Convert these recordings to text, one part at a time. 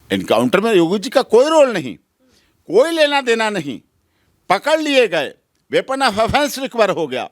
Encounter में योगी जी का कोई रोल नहीं, कोई लेना देना नहीं। पकड़ लिए गए, वेपन ऑफ ऑफेंस रिकवर हो गया,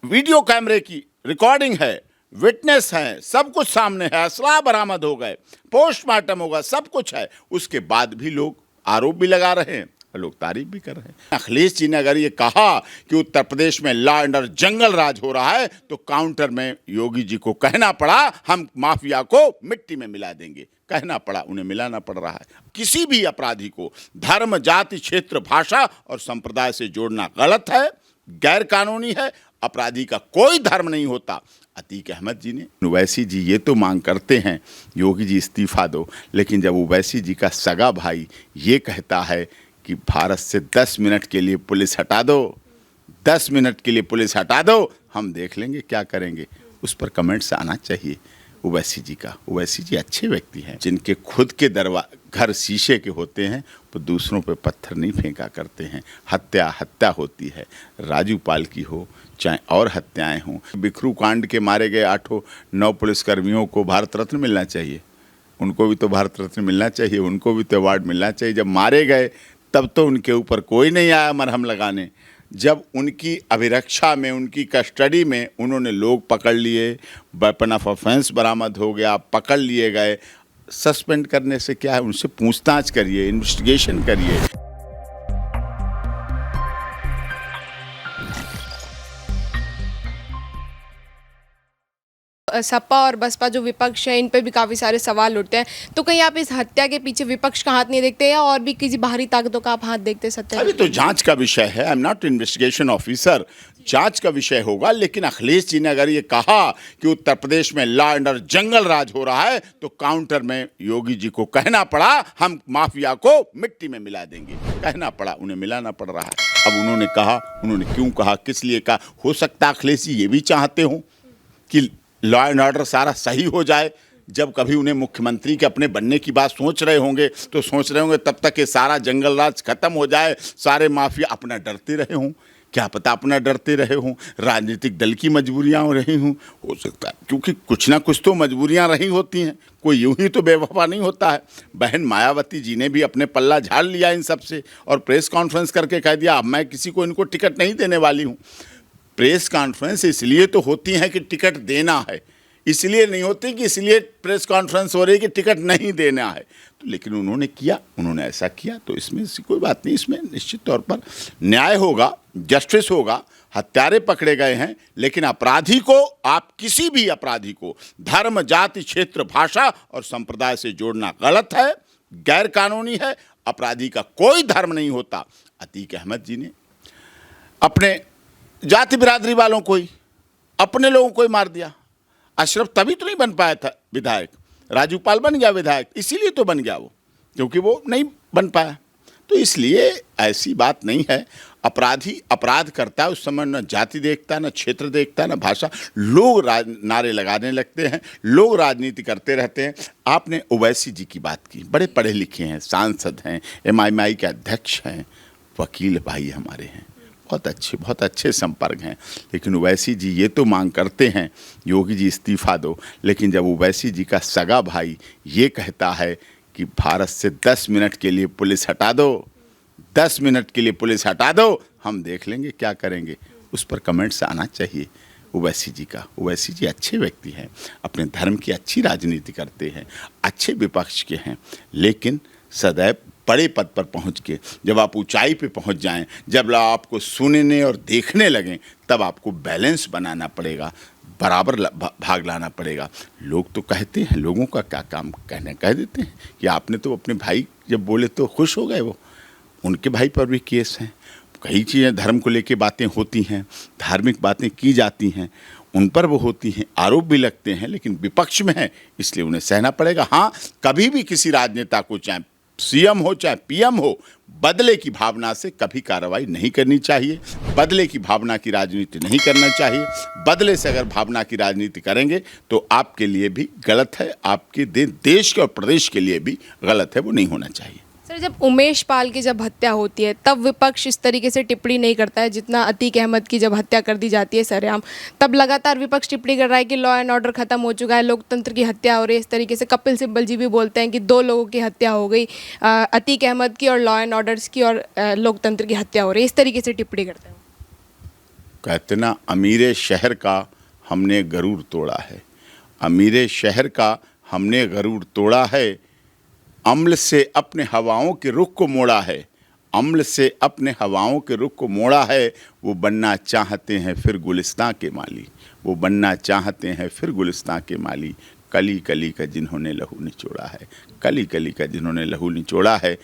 वीडियो कैमरे की रिकॉर्डिंग है, विटनेस है, सब कुछ सामने है, असला बरामद हो गए, पोस्टमार्टम होगा, सब कुछ है। उसके बाद भी लोग आरोप भी लगा रहे हैं, लोग तारीफ भी कर रहे हैं। अखिलेश जी ने अगर ये कहा कि उत्तर प्रदेश में लॉ एंड ऑर्डर जंगल राज हो रहा है, तो काउंटर में योगी जी को कहना पड़ा हम माफिया को मिट्टी में मिला देंगे। कहना पड़ा, उन्हें मिलाना पड़ रहा है। किसी भी अपराधी को धर्म, जाति, क्षेत्र, भाषा और संप्रदाय से जोड़ना गलत है, गैर कानूनी है। अपराधी का कोई धर्म नहीं होता। अतीक अहमद जी ने, ओवैसी जी ये तो मांग करते हैं योगी जी इस्तीफा दो, लेकिन जब ओवैसी जी का सगा भाई ये कहता है कि भारत से 10 मिनट के लिए पुलिस हटा दो, 10 मिनट के लिए पुलिस हटा दो, हम देख लेंगे क्या करेंगे, उस पर कमेंट्स आना चाहिए ओवैसी जी का। ओवैसी जी अच्छे व्यक्ति हैं, जिनके खुद के घर शीशे के होते हैं, वो दूसरों पे पत्थर नहीं फेंका करते हैं। हत्या होती है, राजू पाल की हो चाहे और हत्याएं हों। बिखरू कांड के मारे गए 8-9 पुलिसकर्मियों को भारत रत्न मिलना चाहिए, उनको भी तो भारत रत्न मिलना चाहिए, उनको भी तो अवार्ड मिलना चाहिए। जब मारे गए तब तो उनके ऊपर कोई नहीं आया मरहम लगाने। जब उनकी अभिरक्षा में, उनकी कस्टडी में उन्होंने लोग पकड़ लिए, वेपन ऑफ ऑफेंस बरामद हो गया, पकड़ लिए गए, सस्पेंड करने से क्या है, उनसे पूछताछ करिए, इन्वेस्टिगेशन करिए। सपा और बसपा जो विपक्ष है, इन पे भी काफ़ी सारे सवाल उठते हैं, तो कहीं आप इस हत्या के पीछे विपक्ष का हाथ नहीं देखते या और भी किसी बाहरी ताकतों का आप हाथ देखते सकते हैं? अभी तो जांच का विषय है, I am not investigation officer, जांच का विषय होगा। लेकिन अखिलेश जी ने अगर ये कहा कि उत्तर प्रदेश में लॉ एंड ऑर्डर जंगल राज हो रहा है, तो काउंटर में योगी जी को कहना पड़ा हम माफिया को मिट्टी में मिला देंगे। कहना पड़ा, उन्हें मिलाना पड़ रहा है। अब उन्होंने कहा, उन्होंने क्यों कहा, किस लिए कहा? हो सकता है अखिलेश जी ये भी चाहते हों कि लॉ एंड ऑर्डर सारा सही हो जाए। जब कभी उन्हें मुख्यमंत्री के अपने बनने की बात सोच रहे होंगे, तो सोच रहे होंगे तब तक ये सारा जंगल राज खत्म हो जाए, सारे माफिया अपना डरते रहे हों। क्या पता अपना डरते रहे हों, राजनीतिक दल की मजबूरियां रही हों, हो सकता है, क्योंकि कुछ ना कुछ तो मजबूरियां रही होती हैं, कोई यूं ही तो बेवफा नहीं होता है। बहन मायावती जी ने भी अपने पल्ला झाड़ लिया इन सब से और प्रेस कॉन्फ्रेंस करके कह दिया अब मैं किसी को इनको टिकट नहीं देने वाली हूँ। प्रेस कॉन्फ्रेंस इसलिए तो होती है कि टिकट देना है, इसलिए नहीं होती कि इसलिए प्रेस कॉन्फ्रेंस हो रही है कि टिकट नहीं देना है। तो लेकिन उन्होंने किया, उन्होंने ऐसा किया, तो इसमें कोई बात नहीं, इसमें निश्चित तौर पर न्याय होगा, जस्टिस होगा। हत्यारे पकड़े गए हैं, लेकिन अपराधी को, आप किसी भी अपराधी को धर्म, जाति, क्षेत्र, भाषा और संप्रदाय से जोड़ना गलत है, गैर कानूनी है। अपराधी का कोई धर्म नहीं होता। अतीक अहमद जी ने अपने जाति बिरादरी वालों को ही, अपने लोगों को ही मार दिया। अशरफ तभी तो नहीं बन पाया था विधायक, राजू पाल बन गया विधायक, इसीलिए तो बन गया वो, क्योंकि वो नहीं बन पाया। तो इसलिए ऐसी बात नहीं है। अपराधी अपराध करता है, उस समय न जाति देखता, न क्षेत्र देखता, न भाषा। लोग नारे लगाने लगते हैं, लोग राजनीति करते रहते हैं। आपने ओवैसी जी की बात की, बड़े पढ़े लिखे हैं, सांसद हैं, MIMI के अध्यक्ष हैं, वकील भाई हमारे हैं, बहुत अच्छे संपर्क हैं। लेकिन ओवैसी जी ये तो मांग करते हैं योगी जी इस्तीफा दो, लेकिन जब ओवैसी जी का सगा भाई ये कहता है कि भारत से 10 मिनट के लिए पुलिस हटा दो, 10 मिनट के लिए पुलिस हटा दो, हम देख लेंगे क्या करेंगे, उस पर कमेंट्स आना चाहिए ओवैसी जी का। ओवैसी जी अच्छे व्यक्ति हैं, अपने धर्म की अच्छी राजनीति करते हैं, अच्छे विपक्ष के हैं, लेकिन सदैव बड़े पद पर पहुंच के, जब आप ऊंचाई पे पहुंच जाएं, जब आपको सुनने और देखने लगें, तब आपको बैलेंस बनाना पड़ेगा, बराबर भाग लाना पड़ेगा। लोग तो कहते हैं, लोगों का क्या काम, कह देते हैं कि आपने तो अपने भाई जब बोले तो खुश हो गए। वो उनके भाई पर भी केस हैं, कई चीज़ें धर्म को लेके बातें होती हैं, धार्मिक बातें की जाती हैं, उन पर वो होती हैं, आरोप भी लगते हैं, लेकिन विपक्ष में है इसलिए उन्हें सहना पड़ेगा। हाँ, कभी भी किसी राजनेता को, चाहे CM हो चाहे PM हो, बदले की भावना से कभी कार्रवाई नहीं करनी चाहिए, बदले की भावना की राजनीति नहीं करना चाहिए। बदले से अगर भावना की राजनीति करेंगे तो आपके लिए भी गलत है, आपके देश के और प्रदेश के लिए भी गलत है, वो नहीं होना चाहिए। सर जब उमेश पाल की जब हत्या होती है तब विपक्ष इस तरीके से टिप्पणी नहीं करता है जितना अतीक अहमद की जब हत्या कर दी जाती है सरेआम, तब लगातार विपक्ष टिप्पणी कर रहा है कि लॉ एंड ऑर्डर खत्म हो चुका है, लोकतंत्र की हत्या हो रही है। इस तरीके से कपिल सिब्बल जी भी बोलते हैं कि 2 लोगों की हत्या हो गई, अतीक अहमद की और लॉ एंड ऑर्डर्स की, और लोकतंत्र की हत्या हो रही है। इस तरीके से टिप्पणी करते हैं। कहते ना, अमीरे शहर का हमने गरूर तोड़ा है, अमीरे शहर का हमने गरूर तोड़ा है, अम्ल से अपने हवाओं के रुख को मोड़ा है, अम्ल से अपने हवाओं के रुख को मोड़ा है। वो बनना चाहते हैं फिर गुलिस्तां के माली, वो बनना चाहते हैं फिर गुलिस्तां के माली। कली कली का जिन्होंने लहू निचोड़ा है, कली कली का जिन्होंने लहू निचोड़ा है।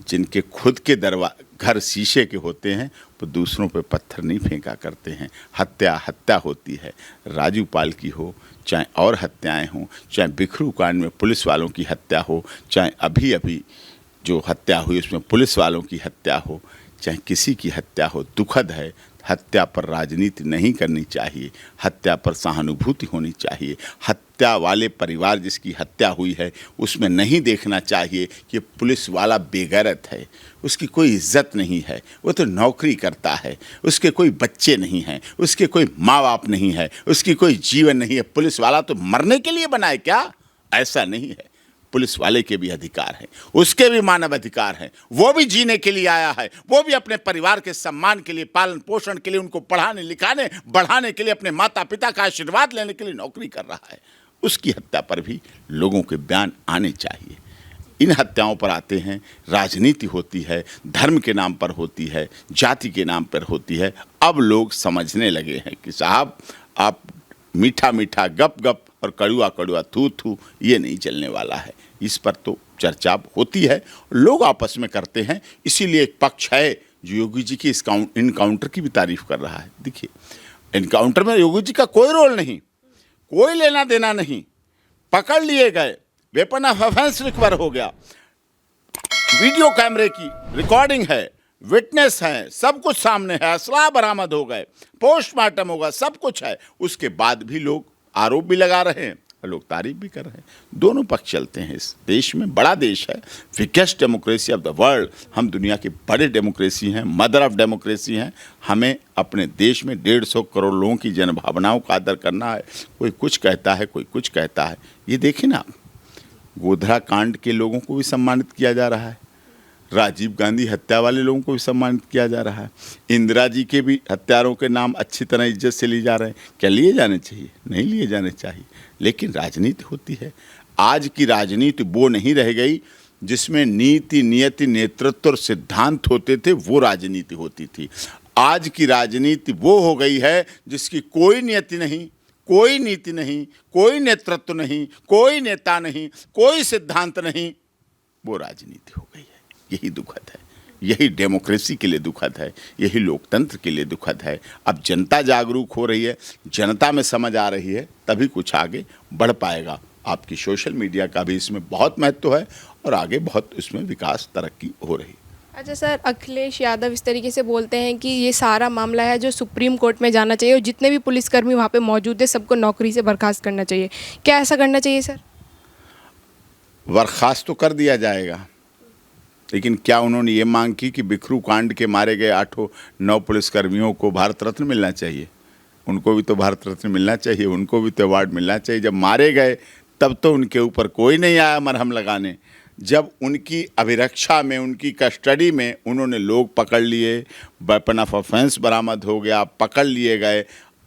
जिनके खुद के घर शीशे के होते हैं वो दूसरों पे पत्थर नहीं फेंका करते हैं। हत्या हत्या होती है, राजू पाल की हो चाहे और हत्याएं हों, चाहे बिखरू कांड में पुलिस वालों की हत्या हो, चाहे अभी अभी जो हत्या हुई उसमें पुलिस वालों की हत्या हो, चाहे किसी की हत्या हो, दुखद है। हत्या पर राजनीति नहीं करनी चाहिए, हत्या पर सहानुभूति होनी चाहिए। हत्या वाले परिवार जिसकी हत्या हुई है उसमें नहीं देखना चाहिए कि पुलिस वाला बेगैरत है, उसकी कोई इज्जत नहीं है, वो तो नौकरी करता है, उसके कोई बच्चे नहीं हैं, उसके कोई माँ बाप नहीं है, उसकी कोई जीवन नहीं है। पुलिस वाला तो मरने के लिए बना है क्या? ऐसा नहीं है। पुलिस वाले के भी अधिकार हैं, उसके भी मानव अधिकार हैं, वो भी जीने के लिए आया है, वो भी अपने परिवार के सम्मान के लिए, पालन पोषण के लिए, उनको पढ़ाने लिखाने बढ़ाने के लिए, अपने माता पिता का आशीर्वाद लेने के लिए नौकरी कर रहा है। उसकी हत्या पर भी लोगों के बयान आने चाहिए। इन हत्याओं पर आते हैं, राजनीति होती है, धर्म के नाम पर होती है, जाति के नाम पर होती है। अब लोग समझने लगे हैं कि साहब आप मीठा मीठा गप गप और कड़ुआ कड़ुआ थू थू ये नहीं चलने वाला है। इस पर तो चर्चा होती है, लोग आपस में करते हैं। इसीलिए एक पक्ष है जो योगी जी की इनकाउंटर की भी तारीफ कर रहा है। देखिए, इनकाउंटर में योगी जी का कोई रोल नहीं, कोई लेना देना नहीं। पकड़ लिए गए, वेपन ऑफ ऑफेंस रिकवर हो गया, वीडियो कैमरे की रिकॉर्डिंग है, विटनेस हैं, सब कुछ सामने है, असला बरामद हो गए, पोस्टमार्टम होगा, सब कुछ है। उसके बाद भी लोग आरोप भी लगा रहे हैं और लोग तारीफ भी कर रहे हैं। दोनों पक्ष चलते हैं। इस देश में बड़ा देश है, biggest democracy of the world, हम दुनिया की बड़े डेमोक्रेसी हैं, मदर ऑफ डेमोक्रेसी हैं। हमें अपने देश में 150 करोड़ लोगों की जन भावनाओं का आदर करना है। कोई कुछ कहता है, कोई कुछ कहता है। ये देखिए ना, गोधरा कांड के लोगों को भी सम्मानित किया जा रहा है, राजीव गांधी हत्या वाले लोगों को भी सम्मानित किया जा रहा है, इंदिरा जी के भी हत्यारों के नाम अच्छी तरह इज्जत से लिए जा रहे हैं। क्या लिए जाने चाहिए? नहीं लिए जाने चाहिए, लेकिन राजनीति होती है। आज की राजनीति वो नहीं रह गई जिसमें नीति, नियति, नेतृत्व और सिद्धांत होते थे, वो राजनीति होती थी। आज की राजनीति वो हो गई है जिसकी कोई नियति नहीं, कोई नीति नहीं, कोई नेतृत्व नहीं, कोई नेता नहीं, कोई सिद्धांत नहीं, वो राजनीति हो गई है। यही दुखद है, यही डेमोक्रेसी के लिए दुखद है, यही लोकतंत्र के लिए दुखद है। अब जनता जागरूक हो रही है, जनता में समझ आ रही है, तभी कुछ आगे बढ़ पाएगा। आपकी सोशल मीडिया का भी इसमें बहुत महत्व है और आगे बहुत इसमें विकास तरक्की हो रही है। अच्छा सर, अखिलेश यादव इस तरीके से बोलते हैं कि ये सारा मामला है जो सुप्रीम कोर्ट में जाना चाहिए और जितने भी पुलिसकर्मी वहाँ पे मौजूद है सबको नौकरी से बर्खास्त करना चाहिए। क्या ऐसा करना चाहिए सर? बर्खास्त तो कर दिया जाएगा, लेकिन क्या उन्होंने ये मांग की कि बिखरू कांड के मारे गए 8-9 पुलिसकर्मियों को भारत रत्न मिलना चाहिए? उनको भी तो भारत रत्न मिलना चाहिए, उनको भी तो अवार्ड मिलना चाहिए। जब मारे गए तब तो उनके ऊपर कोई नहीं आया मरहम लगाने। जब उनकी अभिरक्षा में, उनकी कस्टडी में उन्होंने लोग पकड़ लिए, वेपन ऑफ ऑफेंस बरामद हो गया, पकड़ लिए गए,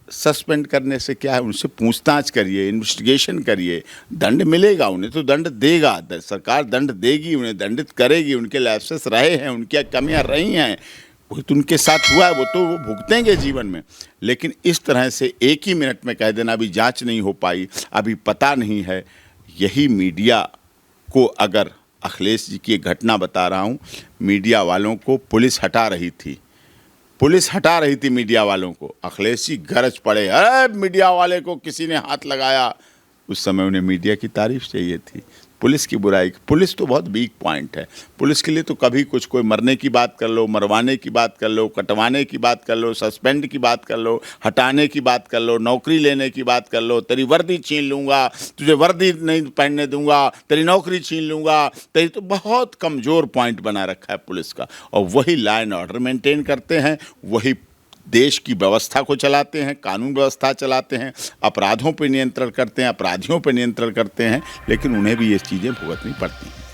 सस्पेंड करने से क्या है? उनसे पूछताछ करिए, इन्वेस्टिगेशन करिए, दंड मिलेगा, उन्हें तो दंड देगा, सरकार दंड देगी, उन्हें दंडित करेगी। उनके लैप्सेस रहे हैं, उनकी कमियां रही हैं, वो तो उनके साथ हुआ है, वो तो वो भुगतेंगे जीवन में। लेकिन इस तरह से एक ही मिनट में कह देना अभी जांच नहीं हो पाई, अभी पता नहीं है, यही मीडिया को, अगर अखिलेश जी की एक घटना बता रहा हूँ, मीडिया वालों को पुलिस हटा रही थी, पुलिस हटा रही थी मीडिया वालों को, अखिलेश जी गरज पड़े, अरे मीडिया वाले को किसी ने हाथ लगाया। उस समय उन्हें मीडिया की तारीफ चाहिए थी, पुलिस की बुराई, पुलिस तो बहुत वीक पॉइंट है। पुलिस के लिए तो कभी कुछ, कोई मरने की बात कर लो, मरवाने की बात कर लो, कटवाने की बात कर लो, सस्पेंड की बात कर लो, हटाने की बात कर लो, नौकरी लेने की बात कर लो, तेरी वर्दी छीन लूँगा, तुझे वर्दी नहीं पहनने दूंगा, तेरी नौकरी छीन लूँगा, तेरी तो बहुत कमज़ोर पॉइंट बना रखा है पुलिस का। और वही लॉ एंड ऑर्डर मेंटेन करते हैं, वही देश की व्यवस्था को चलाते हैं, कानून व्यवस्था चलाते हैं, अपराधों पर नियंत्रण करते हैं, अपराधियों पर नियंत्रण करते हैं, लेकिन उन्हें भी ये चीज़ें भुगतनी पड़ती हैं।